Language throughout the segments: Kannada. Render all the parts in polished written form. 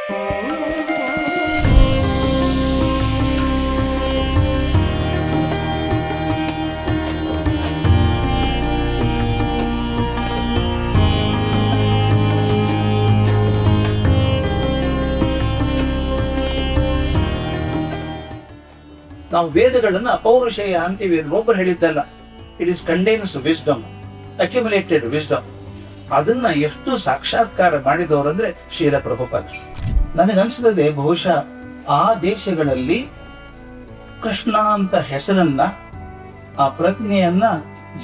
ನಾವು ವೇದಗಳನ್ನು ಅಪೌರುಷೇಯ ಅಂತೀವಿ. ಒಬ್ಬರು ಹೇಳಿದ್ದಲ್ಲ, it is condense wisdom, accumulated wisdom. ಅದನ್ನ ಎಷ್ಟು ಸಾಕ್ಷಾತ್ಕಾರ ಮಾಡಿದವರಂದ್ರೆ ಶ್ರೀಲ ಪ್ರಭುಪಾದ. ನನಗನ್ಸುತ್ತದೆ ಬಹುಶಃ ಆ ದೇಶಗಳಲ್ಲಿ ಕೃಷ್ಣ ಅಂತ ಹೆಸರನ್ನ, ಆ ಪ್ರಜ್ಞೆಯನ್ನ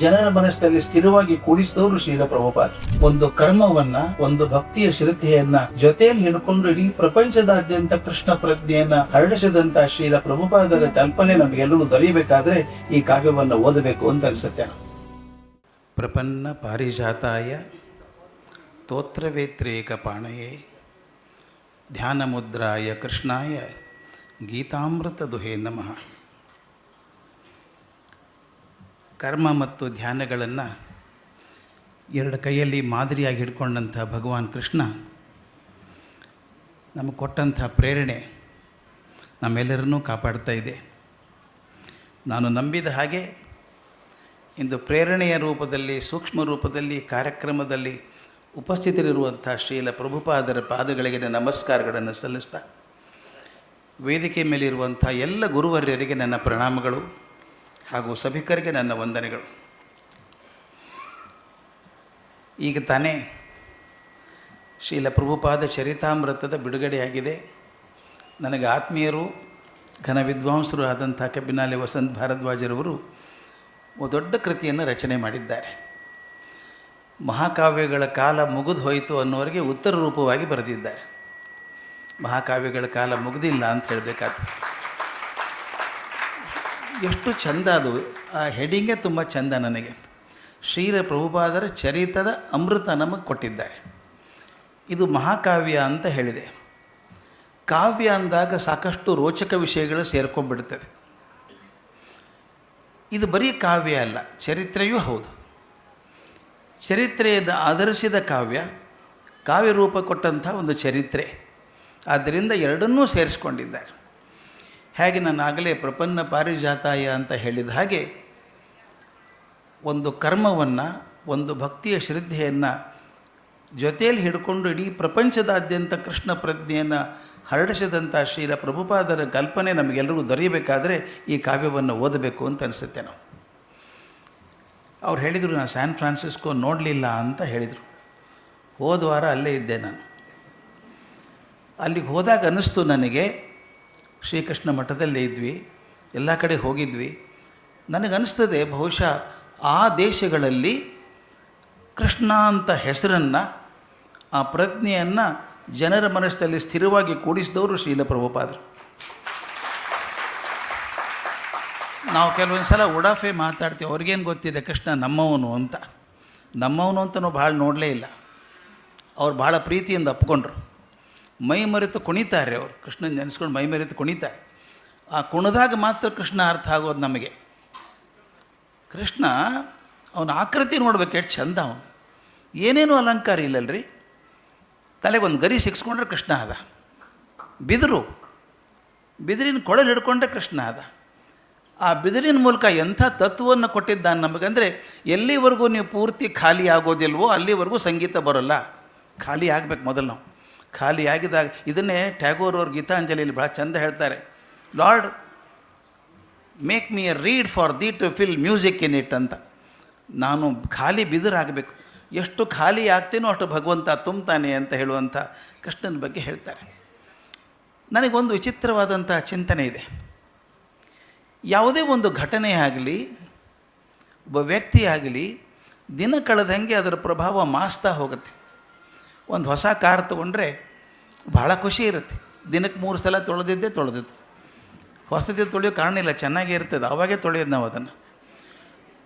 ಜನರ ಮನಸ್ಸಲ್ಲಿ ಸ್ಥಿರವಾಗಿ ಕೂಡಿಸಿದವರು ಶ್ರೀಲ ಪ್ರಭುಪಾದ. ಒಂದು ಕರ್ಮವನ್ನ, ಒಂದು ಭಕ್ತಿಯ ಶ್ರದ್ಧೆಯನ್ನ ಜೊತೆಯಲ್ಲಿ ಹಿಡ್ಕೊಂಡು ಇಡೀ ಪ್ರಪಂಚದಾದ್ಯಂತ ಕೃಷ್ಣ ಪ್ರಜ್ಞೆಯನ್ನ ಹರಡಿಸಿದಂತ ಶ್ರೀಲ ಪ್ರಭುಪಾದರ ಕಲ್ಪನೆ ನಮಗೆಲ್ಲರೂ ದೊರೆಯಬೇಕಾದ್ರೆ ಈ ಕಾವ್ಯವನ್ನ ಓದಬೇಕು ಅಂತ ಅನ್ಸುತ್ತೆ. ಪ್ರಪನ್ನ ಪಾರಿಜಾತಾಯ ತೋತ್ರವೇತ್ರೇಕ ಪಾಣಯೇ ಧ್ಯಾನ ಮುದ್ರಾಯ ಕೃಷ್ಣಾಯ ಗೀತಾಮೃತ ದುಹೇ ನಮಃ. ಕರ್ಮ ಮತ್ತು ಧ್ಯಾನಗಳನ್ನು ಎರಡು ಕೈಯಲ್ಲಿ ಮಾದರಿಯಾಗಿ ಹಿಡ್ಕೊಂಡಂಥ ಭಗವಾನ್ ಕೃಷ್ಣ ನಮಗೆ ಕೊಟ್ಟಂಥ ಪ್ರೇರಣೆ ನಮ್ಮೆಲ್ಲರನ್ನೂ ಕಾಪಾಡ್ತಾ ಇದೆ. ನಾನು ನಂಬಿದ ಹಾಗೆ ಇಂದು ಪ್ರೇರಣೆಯ ರೂಪದಲ್ಲಿ, ಸೂಕ್ಷ್ಮ ರೂಪದಲ್ಲಿ ಕಾರ್ಯಕ್ರಮದಲ್ಲಿ ಉಪಸ್ಥಿತರಿರುವಂಥ ಶ್ರೀಲ ಪ್ರಭುಪಾದರ ಪಾದಗಳಿಗೆ ನಮಸ್ಕಾರಗಳನ್ನು ಸಲ್ಲಿಸ್ತಾ, ವೇದಿಕೆ ಮೇಲಿರುವಂಥ ಎಲ್ಲ ಗುರುವರ್ಯರಿಗೆ ನನ್ನ ಪ್ರಣಾಮಗಳು ಹಾಗೂ ಸಭಿಕರಿಗೆ ನನ್ನ ವಂದನೆಗಳು. ಈಗ ತಾನೇ ಶ್ರೀಲ ಪ್ರಭುಪಾದ ಚರಿತಾಮೃತದ ಬಿಡುಗಡೆಯಾಗಿದೆ. ನನಗೆ ಆತ್ಮೀಯರು, ಘನ ವಿದ್ವಾಂಸರು ಆದಂಥ ಕಬ್ಬಿನಾಲೆ ವಸಂತ ಭಾರದ್ವಾಜರವರು ಒಂದು ದೊಡ್ಡ ಕೃತಿಯನ್ನು ರಚನೆ ಮಾಡಿದ್ದಾರೆ. ಮಹಾಕಾವ್ಯಗಳ ಕಾಲ ಮುಗಿದು ಹೋಯಿತು ಅನ್ನೋರಿಗೆ ಉತ್ತರ ರೂಪವಾಗಿ ಬರೆದಿದ್ದಾರೆ. ಮಹಾಕಾವ್ಯಗಳ ಕಾಲ ಮುಗಿದಿಲ್ಲ ಅಂತ ಹೇಳಬೇಕಾಗ್ತದೆ. ಎಷ್ಟು ಚೆಂದ ಅದು, ಆ ಹೆಡಿಂಗೇ ತುಂಬ ಚೆಂದ. ನನಗೆ ಶ್ರೀಲ ಪ್ರಭುಪಾದರ ಚರಿತದ ಅಮೃತ ನಮಗೆ ಕೊಟ್ಟಿದ್ದಾರೆ. ಇದು ಮಹಾಕಾವ್ಯ ಅಂತ ಹೇಳಿದೆ. ಕಾವ್ಯ ಅಂದಾಗ ಸಾಕಷ್ಟು ರೋಚಕ ವಿಷಯಗಳು ಸೇರ್ಕೊಂಡ್ಬಿಡ್ತದೆ. ಇದು ಬರೀ ಕಾವ್ಯ ಅಲ್ಲ, ಚರಿತ್ರೆಯೂ ಹೌದು. ಚರಿತ್ರೆಯನ್ನು ಆಧರಿಸಿದ ಕಾವ್ಯ, ಕಾವ್ಯ ರೂಪ ಕೊಟ್ಟಂಥ ಒಂದು ಚರಿತ್ರೆ. ಆದ್ದರಿಂದ ಎರಡನ್ನೂ ಸೇರಿಸ್ಕೊಂಡಿದ್ದಾರೆ. ಹೇಗೆ ನಾನು ಆಗಲೇ ಪ್ರಪನ್ನ ಪಾರಿಜಾತಾಯ ಅಂತ ಹೇಳಿದ ಹಾಗೆ, ಒಂದು ಕರ್ಮವನ್ನು, ಒಂದು ಭಕ್ತಿಯ ಶ್ರದ್ಧೆಯನ್ನು ಜೊತೆಯಲ್ಲಿ ಹಿಡ್ಕೊಂಡು ಇಡೀ ಪ್ರಪಂಚದಾದ್ಯಂತ ಕೃಷ್ಣ ಪ್ರಜ್ಞೆಯನ್ನು ಹರಡಿಸಿದಂಥ ಶ್ರೀಲ ಪ್ರಭುಪಾದರ ಕಲ್ಪನೆ ನಮಗೆಲ್ಲರಿಗೂ ದೊರೆಯಬೇಕಾದ್ರೆ ಈ ಕಾವ್ಯವನ್ನು ಓದಬೇಕು ಅಂತ ಅನಿಸುತ್ತೆ. ನಾವು ಅವ್ರು ಹೇಳಿದರು, ನಾನು ಸ್ಯಾನ್ ಫ್ರಾನ್ಸಿಸ್ಕೋ ನೋಡಲಿಲ್ಲ ಅಂತ ಹೇಳಿದರು. ಹೋದ ವಾರ ಅಲ್ಲೇ ಇದ್ದೆ ನಾನು. ಅಲ್ಲಿಗೆ ಹೋದಾಗ ಅನ್ನಿಸ್ತು ನನಗೆ, ಶ್ರೀಕೃಷ್ಣ ಮಠದಲ್ಲೇ ಇದ್ವಿ, ಎಲ್ಲ ಕಡೆ ಹೋಗಿದ್ವಿ. ನನಗನ್ನಿಸ್ತದೆ ಬಹುಶಃ ಆ ದೇಶಗಳಲ್ಲಿ ಕೃಷ್ಣ ಅಂತ ಹೆಸರನ್ನು, ಆ ಪ್ರಜ್ಞೆಯನ್ನು ಜನರ ಮನಸ್ಸಲ್ಲಿ ಸ್ಥಿರವಾಗಿ ಕೂಡಿಸಿದವರು ಶ್ರೀಲ ಪ್ರಭುಪಾದರು. ನಾವು ಕೆಲವೊಂದು ಸಲ ಉಡಾಫೆ ಮಾತಾಡ್ತೀವಿ, ಅವ್ರಿಗೇನು ಗೊತ್ತಿದೆ ಕೃಷ್ಣ ನಮ್ಮವನು ಅಂತ. ನಮ್ಮವನು ಅಂತ ನಾವು ಭಾಳ ನೋಡಲೇ ಇಲ್ಲ. ಅವ್ರು ಭಾಳ ಪ್ರೀತಿಯಿಂದ ಅಪ್ಕೊಂಡ್ರು. ಮೈ ಮರೆತು ಕುಣಿತಾರೆ ಅವರು, ಕೃಷ್ಣನ ನೆನೆಸ್ಕೊಂಡು ಮೈ ಮರೆತು ಕುಣಿತಾರೆ. ಆ ಕುಣಿದಾಗ ಮಾತ್ರ ಕೃಷ್ಣ ಅರ್ಥ ಆಗೋದು ನಮಗೆ. ಕೃಷ್ಣ ಅವನ ಆಕೃತಿ ನೋಡ್ಬೇಕು, ಎಷ್ಟು ಚಂದ ಅವನು. ಏನೇನೂ ಅಲಂಕಾರ ಇಲ್ಲಲ್ರಿ. ತಲೆಗೆ ಒಂದು ಗರಿ ಸಿಕ್ಸ್ಕೊಂಡ್ರೆ ಕೃಷ್ಣ ಅದ. ಬಿದಿರಿನ ಕೊಳಲು ಹಿಡ್ಕೊಂಡ್ರೆ ಕೃಷ್ಣ ಅದ. ಆ ಬಿದಿರಿನ ಮೂಲಕ ಎಂಥ ತತ್ವವನ್ನು ಕೊಟ್ಟಿದ್ದಾನೆ ನಮಗಂದರೆ, ಎಲ್ಲಿವರೆಗೂ ನೀವು ಪೂರ್ತಿ ಖಾಲಿ ಆಗೋದಿಲ್ವೋ ಅಲ್ಲಿವರೆಗೂ ಸಂಗೀತ ಬರೋಲ್ಲ. ಖಾಲಿ ಆಗಬೇಕು ಮೊದಲು ನಾವು. ಖಾಲಿ ಆಗಿದಾಗ ಇದನ್ನೇ ಟ್ಯಾಗೋರ್ ಅವ್ರ ಗೀತಾಂಜಲಿಯಲ್ಲಿ ಭಾಳ ಚಂದ ಹೇಳ್ತಾರೆ. Lord make me a reed for thee to fill music in it ಅಂತ. ನಾನು ಖಾಲಿ ಬಿದಿರಾಗಬೇಕು. ಎಷ್ಟು ಖಾಲಿ ಆಗ್ತೀನೋ ಅಷ್ಟು ಭಗವಂತ ತುಂಬ್ತಾನೆ ಅಂತ ಹೇಳುವಂಥ ಕೃಷ್ಣನ ಬಗ್ಗೆ ಹೇಳ್ತಾರೆ. ನನಗೊಂದು ವಿಚಿತ್ರವಾದಂಥ ಚಿಂತನೆ ಇದೆ. ಯಾವುದೇ ಒಂದು ಘಟನೆ ಆಗಲಿ, ಒಬ್ಬ ವ್ಯಕ್ತಿ ಆಗಲಿ, ದಿನ ಕಳೆದಂಗೆ ಅದರ ಪ್ರಭಾವ ಮಾಸ್ತಾ ಹೋಗುತ್ತೆ. ಒಂದು ಹೊಸ ಕಾರ್ ತೊಗೊಂಡ್ರೆ ಭಾಳ ಖುಷಿ ಇರುತ್ತೆ. ದಿನಕ್ಕೆ 3 ಸಲ ತೊಳೆದಿದ್ದು. ಹೊಸದು ತೊಳೆಯೋ ಕಾರಣ ಇಲ್ಲ, ಚೆನ್ನಾಗೇ ಇರ್ತದೆ. ಆವಾಗೇ ತೊಳೆಯೋದು ನಾವು ಅದನ್ನು.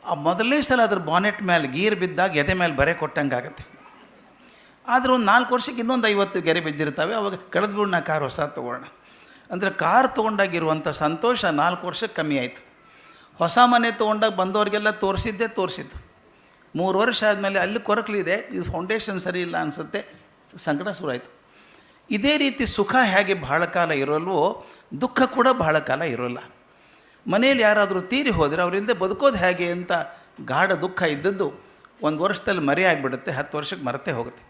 ಆ ಮೊದಲನೇ ಸಲ ಅದ್ರ ಬಾನೆಟ್ ಮೇಲೆ ಗೀರ್ ಬಿದ್ದಾಗ ಎದೆ ಮೇಲೆ ಬರೆ ಕೊಟ್ಟಂಗೆ ಆಗುತ್ತೆ. ಆದರೆ ಒಂದು 4 ವರ್ಷಕ್ಕೆ ಇನ್ನೊಂದು 50 ಗೆರೆ ಬಿದ್ದಿರ್ತವೆ. ಅವಾಗ ಕಳೆದ್ಬಿಡು, ನಾ ಕಾರ್ ಹೊಸ ತೊಗೊಳ್ಳೋಣ ಅಂದರೆ ಕಾರ್ ತೊಗೊಂಡಾಗಿರುವಂಥ ಸಂತೋಷ 4 ವರ್ಷಕ್ಕೆ ಕಮ್ಮಿ ಆಯಿತು. ಹೊಸ ಮನೆ ತೊಗೊಂಡಾಗ ಬಂದವರಿಗೆಲ್ಲ ತೋರಿಸಿದ್ದು 3 ವರ್ಷ ಆದಮೇಲೆ ಅಲ್ಲಿ ಕೊರಕಲಿದೆ, ಇದು ಫೌಂಡೇಶನ್ ಸರಿ ಇಲ್ಲ ಅನಿಸುತ್ತೆ, ಸಂಕಟ ಶುರುವಾಯಿತು. ಇದೇ ರೀತಿ ಸುಖ ಹೇಗೆ ಬಹಳ ಕಾಲ ಇರೋಲ್ವೋ ದುಃಖ ಕೂಡ ಬಹಳ ಕಾಲ ಇರೋಲ್ಲ. ಮನೆಯಲ್ಲಿ ಯಾರಾದರೂ ತೀರಿ ಹೋದರೆ ಅವರಿಂದ ಬದುಕೋದು ಹೇಗೆ ಅಂತ ಗಾಢ ದುಃಖ ಇದ್ದದ್ದು 1 ವರ್ಷದಲ್ಲಿ ಮರೆ ಆಗಿಬಿಡುತ್ತೆ, 10 ವರ್ಷಕ್ಕೆ ಮರೆತೇ ಹೋಗುತ್ತೆ.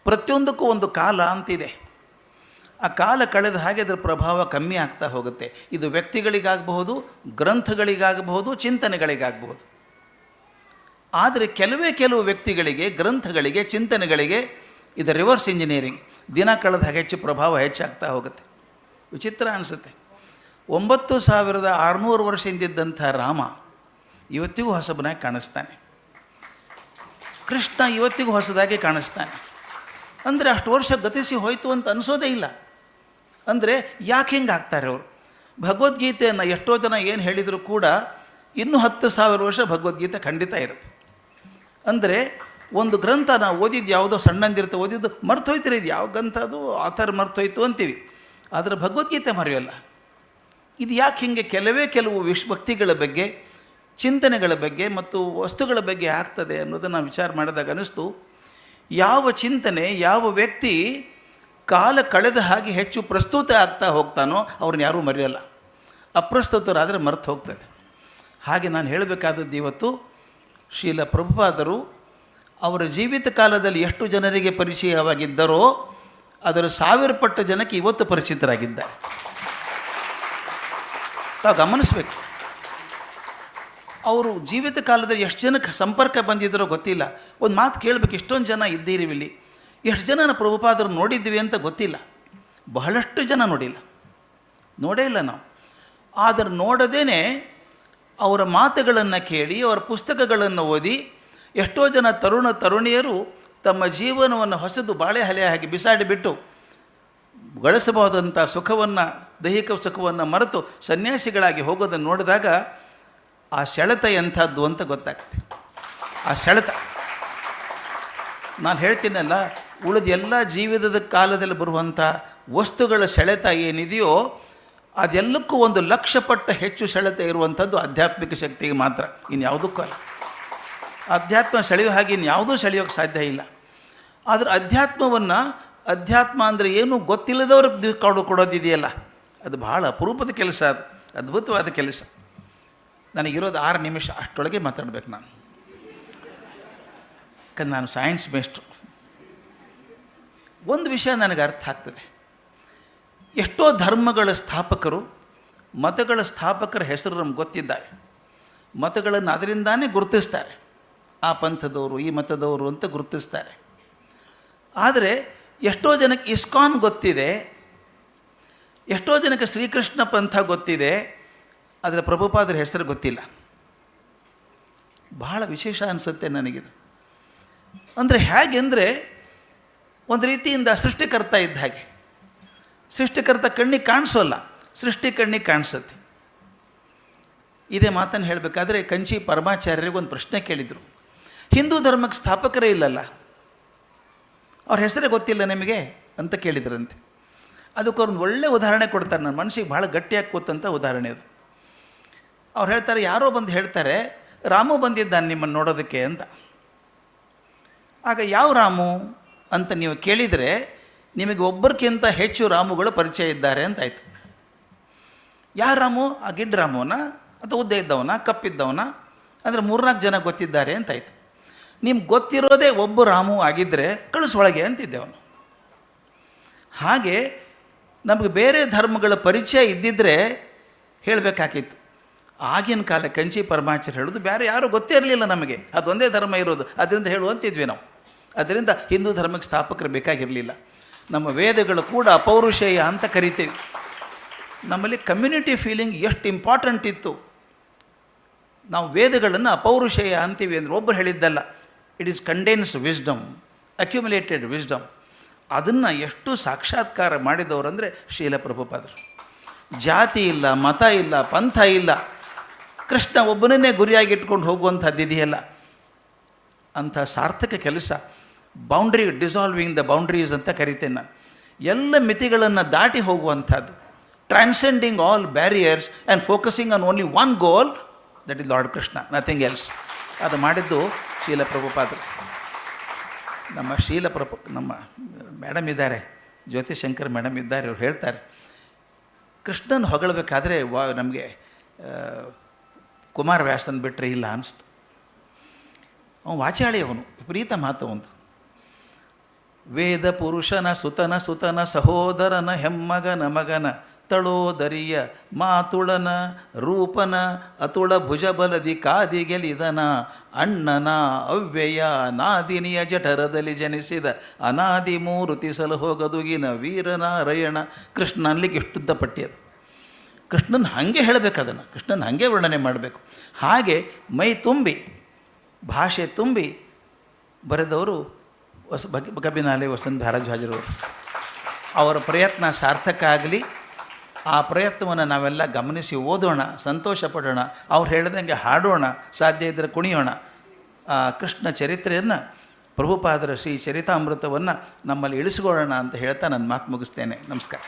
ಪ್ರತಿಯೊಂದಕ್ಕೂ ಒಂದು ಕಾಲ ಅಂತಿದೆ. ಆ ಕಾಲ ಕಳೆದ ಹಾಗೆ ಅದರ ಪ್ರಭಾವ ಕಮ್ಮಿ ಆಗ್ತಾ ಹೋಗುತ್ತೆ. ಇದು ವ್ಯಕ್ತಿಗಳಿಗಾಗಬಹುದು, ಗ್ರಂಥಗಳಿಗಾಗಬಹುದು, ಚಿಂತನೆಗಳಿಗಾಗಬಹುದು. ಆದರೆ ಕೆಲವು ವ್ಯಕ್ತಿಗಳಿಗೆ, ಗ್ರಂಥಗಳಿಗೆ, ಚಿಂತನೆಗಳಿಗೆ ಇದು ರಿವರ್ಸ್ ಇಂಜಿನಿಯರಿಂಗ್, ದಿನ ಕಳೆದ ಹಾಗೆ ಹೆಚ್ಚು ಪ್ರಭಾವ ಹೆಚ್ಚಾಗ್ತಾ ಹೋಗುತ್ತೆ. ವಿಚಿತ್ರ ಅನಿಸುತ್ತೆ. 9600 ವರ್ಷ ಹಿಂದಿದ್ದಂಥ ರಾಮ ಇವತ್ತಿಗೂ ಹೊಸಬನಾಗಿ ಕಾಣಿಸ್ತಾನೆ. ಕೃಷ್ಣ ಇವತ್ತಿಗೂ ಹೊಸದಾಗಿ ಕಾಣಿಸ್ತಾನೆ. ಅಂದರೆ ಅಷ್ಟು ವರ್ಷ ಗತಿಸಿ ಹೋಯಿತು ಅಂತ ಅನಿಸೋದೇ ಇಲ್ಲ. ಅಂದರೆ ಯಾಕೆ ಹಿಂಗೆ ಆಗ್ತಾರೆ ಅವರು? ಭಗವದ್ಗೀತೆಯನ್ನು ಎಷ್ಟೋ ಜನ ಏನು ಹೇಳಿದರೂ ಕೂಡ ಇನ್ನೂ 10,000 ವರ್ಷ ಭಗವದ್ಗೀತೆ ಖಂಡಿತ ಇರುತ್ತೆ. ಅಂದರೆ ಒಂದು ಗ್ರಂಥ ನಾವು ಓದಿದ್ದು ಯಾವುದೋ ಸಣ್ಣಂದಿರುತ್ತೆ, ಓದಿದ್ದು ಮರ್ತೋಯ್ತಿರಿ, ಇದು ಯಾವ ಗ್ರಂಥ ಅದು ಆಥರ್ ಮರ್ತೋಯ್ತು ಅಂತೀವಿ. ಆದರೆ ಭಗವದ್ಗೀತೆ ಮರೆಯೋಲ್ಲ. ಇದು ಯಾಕೆ ಹೀಗೆ? ಕೆಲವು ಭಕ್ತಿಗಳ ಬಗ್ಗೆ, ಚಿಂತನೆಗಳ ಬಗ್ಗೆ ಮತ್ತು ವಸ್ತುಗಳ ಬಗ್ಗೆ ಆಗ್ತದೆ ಅನ್ನೋದನ್ನು ವಿಚಾರ ಮಾಡಿದಾಗ ಅನ್ನಿಸ್ತು, ಯಾವ ಚಿಂತನೆ, ಯಾವ ವ್ಯಕ್ತಿ ಕಾಲ ಕಳೆದ ಹಾಗೆ ಹೆಚ್ಚು ಪ್ರಸ್ತುತ ಆಗ್ತಾ ಹೋಗ್ತಾನೋ ಅವ್ರನ್ನ ಯಾರೂ ಮರೆಯೋಲ್ಲ. ಅಪ್ರಸ್ತುತರಾದರೆ ಮರೆತು ಹೋಗ್ತದೆ. ಹಾಗೆ ನಾನು ಹೇಳಬೇಕಾದದ್ದು ಇವತ್ತು, ಶ್ರೀಲ ಪ್ರಭುಪಾದರು ಅವರ ಜೀವಿತ ಕಾಲದಲ್ಲಿ ಎಷ್ಟು ಜನರಿಗೆ ಪರಿಚಯವಾಗಿದ್ದರೋ ಅದರ 1000 ಪಟ್ಟು ಜನಕ್ಕೆ ಇವತ್ತು ಪರಿಚಿತರಾಗಿದ್ದಾರೆ. ತಾವು ಗಮನಿಸಬೇಕು. ಅವರು ಜೀವಿತ ಕಾಲದಲ್ಲಿ ಎಷ್ಟು ಜನಕ್ಕೆ ಸಂಪರ್ಕ ಬಂದಿದ್ದರೋ ಗೊತ್ತಿಲ್ಲ. ಒಂದು ಮಾತು ಕೇಳಬೇಕು, ಎಷ್ಟೊಂದು ಜನ ಇದ್ದೀರಿ ಇಲ್ಲಿ, ಎಷ್ಟು ಜನ ಪ್ರಭುಪಾದರು ನೋಡಿದ್ವಿ ಅಂತ ಗೊತ್ತಿಲ್ಲ. ಬಹಳಷ್ಟು ಜನ ನೋಡೇ ಇಲ್ಲ ನಾವು. ಆದರೆ ನೋಡದೇ ಅವರ ಮಾತುಗಳನ್ನು ಕೇಳಿ, ಅವರ ಪುಸ್ತಕಗಳನ್ನು ಓದಿ ಎಷ್ಟೋ ಜನ ತರುಣಿಯರು ತಮ್ಮ ಜೀವನವನ್ನು ಹೊಸದು ಬಾಳೆ ಹಲೆ ಹಾಗೆ ಬಿಸಾಡಿಬಿಟ್ಟು ಗಳಿಸಬಹುದಂಥ ಸುಖವನ್ನು, ದೈಹಿಕ ಸುಖವನ್ನು ಮರೆತು ಸನ್ಯಾಸಿಗಳಾಗಿ ಹೋಗೋದನ್ನು ನೋಡಿದಾಗ ಆ ಸೆಳೆತ ಎಂಥದ್ದು ಅಂತ ಗೊತ್ತಾಗ್ತದೆ. ಆ ಸೆಳೆತ ನಾನು ಹೇಳ್ತೀನಲ್ಲ, ಉಳಿದ ಎಲ್ಲ ಜೀವಿತದ ಕಾಲದಲ್ಲಿ ಬರುವಂಥ ವಸ್ತುಗಳ ಸೆಳೆತ ಏನಿದೆಯೋ ಅದೆಲ್ಲಕ್ಕೂ 1,00,000 ಪಟ್ಟು ಹೆಚ್ಚು ಸೆಳೆತ ಇರುವಂಥದ್ದು ಆಧ್ಯಾತ್ಮಿಕ ಶಕ್ತಿಗೆ ಮಾತ್ರ, ಇನ್ಯಾವುದಕ್ಕೂ ಅಲ್ಲ. ಅಧ್ಯಾತ್ಮ ಸೆಳೆಯೋ ಹಾಗೆ ಇನ್ಯಾವುದೂ ಸೆಳೆಯೋಕ್ಕೆ ಸಾಧ್ಯ ಇಲ್ಲ. ಆದರೆ ಅಧ್ಯಾತ್ಮ ಅಂದರೆ ಏನು ಗೊತ್ತಿಲ್ಲದವ್ರಿಗೆ ಕೊಡೋದಿದೆಯಲ್ಲ, ಅದು ಭಾಳ ಅಪರೂಪದ ಕೆಲಸ, ಅದು ಅದ್ಭುತವಾದ ಕೆಲಸ. ನನಗಿರೋದು 6 ನಿಮಿಷ, ಅಷ್ಟರೊಳಗೆ ಮಾತಾಡಬೇಕು ನಾನು. ಯಾಕಂದ್ರೆ ನಾನು ಸೈನ್ಸ್ ಮೇಸ್ಟ್ರು. ಒಂದು ವಿಷಯ ನನಗೆ ಅರ್ಥ ಆಗ್ತದೆ. ಎಷ್ಟೋ ಧರ್ಮಗಳ ಸ್ಥಾಪಕರು, ಮತಗಳ ಸ್ಥಾಪಕರ ಹೆಸರು ನಮ್ಗೆ ಗೊತ್ತಿದ್ದಾರೆ. ಮತಗಳನ್ನು ಅದರಿಂದಾನೇ ಗುರುತಿಸ್ತಾರೆ. ಆ ಪಂಥದವರು, ಈ ಮತದವರು ಅಂತ ಗುರುತಿಸ್ತಾರೆ. ಆದರೆ ಎಷ್ಟೋ ಜನಕ್ಕೆ ಇಸ್ಕಾನ್ ಗೊತ್ತಿದೆ, ಎಷ್ಟೋ ಜನಕ್ಕೆ ಶ್ರೀಕೃಷ್ಣ ಪಂಥ ಗೊತ್ತಿದೆ, ಆದರೆ ಪ್ರಭುಪಾದರ ಹೆಸರು ಗೊತ್ತಿಲ್ಲ. ಬಹಳ ವಿಶೇಷ ಅನಿಸುತ್ತೆ ನನಗಿದು. ಅಂದರೆ ಹೇಗೆಂದರೆ ಒಂದು ರೀತಿಯಿಂದ ಸೃಷ್ಟಿಕರ್ತ ಇದ್ದ ಹಾಗೆ. ಸೃಷ್ಟಿಕರ್ತ ಕಣ್ಣಿಗೆ ಕಾಣಿಸೋಲ್ಲ, ಸೃಷ್ಟಿ ಕಣ್ಣಿಗೆ ಕಾಣಿಸುತ್ತೆ. ಇದೇ ಮಾತನ್ನು ಹೇಳಬೇಕಾದ್ರೆ ಕಂಚಿ ಪರಮಾಚಾರ್ಯರಿಗೆ ಒಂದು ಪ್ರಶ್ನೆ ಕೇಳಿದರು. ಹಿಂದೂ ಧರ್ಮಕ್ಕೆ ಸ್ಥಾಪಕರೇ ಇಲ್ಲಲ್ಲ, ಅವ್ರ ಹೆಸರೇ ಗೊತ್ತಿಲ್ಲ ನಿಮಗೆ ಅಂತ ಕೇಳಿದ್ರಂತೆ. ಅದಕ್ಕೆ ಅವ್ರೊಂದು ಒಳ್ಳೆ ಉದಾಹರಣೆ ಕೊಡ್ತಾರೆ. ನನ್ನ ಮನಸ್ಸಿಗೆ ಭಾಳ ಗಟ್ಟಿಯಾಗಿ ಕೂತಂಥ ಉದಾಹರಣೆ ಅದು. ಅವ್ರು ಹೇಳ್ತಾರೆ, ಯಾರೋ ಬಂದು ಹೇಳ್ತಾರೆ ರಾಮು ಬಂದಿದ್ದಾನೆ ನಿಮ್ಮನ್ನು ನೋಡೋದಕ್ಕೆ ಅಂತ. ಆಗ ಯಾವ ರಾಮು ಅಂತ ನೀವು ಕೇಳಿದರೆ ನಿಮಗೆ ಒಬ್ಬರಿಗಿಂತ ಹೆಚ್ಚು ರಾಮುಗಳು ಪರಿಚಯ ಇದ್ದಾರೆ ಅಂತಾಯಿತು. ಯಾರು ರಾಮು? ಆ ಗಿಡ್ಡ ರಾಮುವನ ಅಥವಾ ಉದ್ದ ಇದ್ದವನ, ಕಪ್ಪಿದ್ದವನ? ಅಂದರೆ 3-4 ಜನ ಗೊತ್ತಿದ್ದಾರೆ ಅಂತಾಯಿತು. ನಿಮ್ಗೆ ಗೊತ್ತಿರೋದೇ ಒಬ್ಬ ರಾಮು ಆಗಿದ್ದರೆ ಕಳಿಸೊಳಗೆ ಅಂತಿದ್ದೆವನು. ಹಾಗೆ ನಮಗೆ ಬೇರೆ ಧರ್ಮಗಳ ಪರಿಚಯ ಇದ್ದಿದ್ದರೆ ಹೇಳಬೇಕಾಗಿತ್ತು. ಆಗಿನ ಕಾಲ ಕಂಚಿ ಪರಮಾಚಾರ್ಯ ಹೇಳೋದು ಬೇರೆ ಯಾರೂ ಗೊತ್ತೇ ಇರಲಿಲ್ಲ ನಮಗೆ, ಅದೊಂದೇ ಧರ್ಮ ಇರೋದು, ಅದರಿಂದ ಹೇಳುವಂತಿದ್ವಿ ನಾವು. ಅದರಿಂದ ಹಿಂದೂ ಧರ್ಮಕ್ಕೆ ಸ್ಥಾಪಕರು ಬೇಕಾಗಿರಲಿಲ್ಲ. ನಮ್ಮ ವೇದಗಳು ಕೂಡ ಅಪೌರುಷೇಯ ಅಂತ ಕರಿತೀವಿ. ನಮ್ಮಲ್ಲಿ ಕಮ್ಯುನಿಟಿ ಫೀಲಿಂಗ್ ಎಷ್ಟು ಇಂಪಾರ್ಟೆಂಟ್ ಇತ್ತು. ನಾವು ವೇದಗಳನ್ನು ಅಪೌರುಷೇಯ ಅಂತೀವಿ ಅಂದರೆ ಒಬ್ಬರು ಹೇಳಿದ್ದಲ್ಲ, it is condense wisdom, accumulated wisdom. ಅದನ್ನು ಎಷ್ಟು ಸಾಕ್ಷಾತ್ಕಾರ ಮಾಡಿದವರು ಅಂದರೆ ಶ್ರೀಲ ಪ್ರಭುಪಾದರು. ಜಾತಿ ಇಲ್ಲ, ಮತ ಇಲ್ಲ, ಪಂಥ ಇಲ್ಲ, ಕೃಷ್ಣ ಒಬ್ಬನನ್ನೇ ಗುರಿಯಾಗಿಟ್ಕೊಂಡು ಹೋಗುವಂಥದ್ದು ಇದೆಯಲ್ಲ, ಅಂಥ ಸಾರ್ಥಕ ಕೆಲಸ. ಬೌಂಡ್ರಿ ಡಿಸಾಲ್ವಿಂಗ್ ದ ಬೌಂಡ್ರೀಸ್ ಅಂತ ಕರಿತೇನೆ ನಾನು. ಎಲ್ಲ ಮಿತಿಗಳನ್ನು ದಾಟಿ ಹೋಗುವಂಥದ್ದು, transcending all barriers and focusing on only one goal, that is Lord Krishna, nothing else. ಅದು ಮಾಡಿದ್ದು ಶ್ರೀಲ ಪ್ರಭುಪಾದರು. ನಮ್ಮ ನಮ್ಮ ಮೇಡಮ್ ಇದ್ದಾರೆ, ಜ್ಯೋತಿಶಂಕರ್ ಮೇಡಮ್ ಇದ್ದಾರೆ, ಅವ್ರು ಹೇಳ್ತಾರೆ, ಕೃಷ್ಣನ ಹೊಗಳಬೇಕಾದ್ರೆ ನಮಗೆ ಕುಮಾರವ್ಯಾಸನ್ ಬಿಟ್ಟರೆ ಇಲ್ಲ ಅನಿಸ್ತು. ಅವನು ವಾಚಾಳಿ, ಅವನು ವಿಪರೀತ ಮಾತು ಒಂದು. ವೇದ ಪುರುಷನ ಸುತನ ಸುತನ ಸಹೋದರನ ಹೆಮ್ಮಗನ ಮಗನ ತಳೋದರಿಯ ಮಾತುಳನ ರೂಪನ ಅತುಳ ಭುಜಬಲದಿ ಕಾದಿಗೆಲಿದನ ಅಣ್ಣನ ಅವ್ಯಯ ನಾದಿನಿಯ ಜಠರದಲ್ಲಿ ಜನಿಸಿದ ಅನಾದಿ ಮೂರುತಿ ಸಲಹೋಗದುಗಿನ ವೀರನಾರಾಯಣ. ಕೃಷ್ಣ ಅನ್ಲಿಕ್ಕೆ ಇಷ್ಟುದ್ದ ಪಟ್ಟಿಯದು. ಕೃಷ್ಣನ ಹಾಗೆ ಹೇಳಬೇಕದನ್ನು, ಕೃಷ್ಣನ ಹಾಗೆ ವರ್ಣನೆ ಮಾಡಬೇಕು. ಹಾಗೆ ಮೈ ತುಂಬಿ ಭಾಷೆ ತುಂಬಿ ಬರೆದವರು ಕಬಿನಾಲೆ ವಸಂತ ಭಾರದ್ವಾಜರವರು. ಅವರ ಪ್ರಯತ್ನ ಸಾರ್ಥಕ ಆಗಲಿ. ಆ ಪ್ರಯತ್ನವನ್ನು ನಾವೆಲ್ಲ ಗಮನಿಸಿ ಓದೋಣ, ಸಂತೋಷ ಪಡೋಣ, ಅವ್ರು ಹೇಳ್ದಂಗೆ ಹಾಡೋಣ, ಸಾಧ್ಯ ಇದ್ದರೆ ಕುಣಿಯೋಣ. ಆ ಕೃಷ್ಣ ಚರಿತ್ರೆಯನ್ನು, ಪ್ರಭುಪಾದರ ಶ್ರೀ ಚರಿತಾಮೃತವನ್ನು ನಮ್ಮಲ್ಲಿ ಇಳಿಸ್ಕೊಳ್ಳೋಣ ಅಂತ ಹೇಳ್ತಾ ನನ್ನ ಮಾತು ಮುಗಿಸ್ತೇನೆ. ನಮಸ್ಕಾರ.